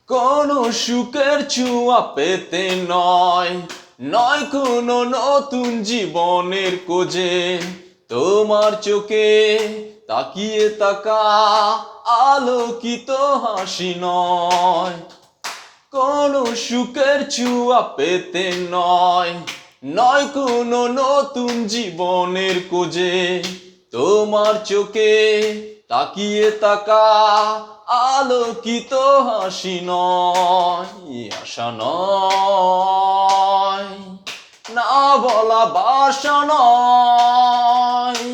কোনো সুখের ছোঁয়া পেতে নয়, নয় কোনো নতুন জীবনের খোঁজে। তোমার চোখে তাকিয়ে তাকা আলোকিত হাসি নয়, কোনো সুখের ছোঁয়া পেতে নয়, নয় কোনো নতুন জীবনের খোঁজে। তোমার চোখে তাকিয়ে তাকা আলোকিত হাসি নয়, আশা নয়, না বলা বাসা নয়।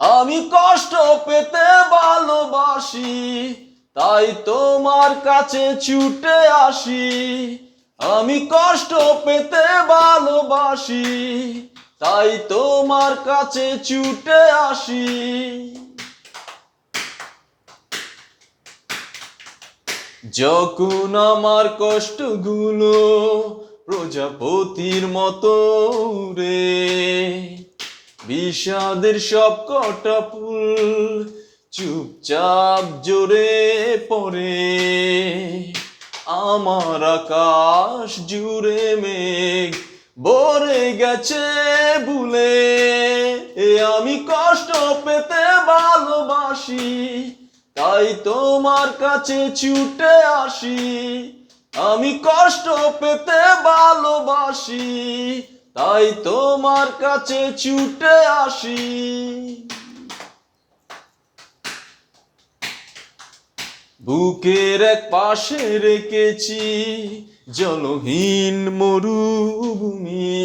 আমি কষ্ট পেতে ভালোবাসি, তাই তোমার কাছে ছুটে আসি। আমি কষ্ট পেতে ভালোবাসি, তাই তোমার কাছে ছুটে আসি। যখন আমার কষ্টগুলো প্রজাপতির মতো উড়ে, বিষাদের সব কটা ফুল চুপচাপ জোরে পড়ে, আমার আকাশ জুড়ে মেঘ ভরে গেছে ভুলে। আমি কষ্ট পেতে ভালোবাসি, তাই তোমার কাছে ছুটে আসি। আমি কষ্ট পেতে ভালোবাসি, তাই তোমার কাছে ছুটে আসি। বুকের এক পাশে রেখেছি জলহীন মরুভূমি,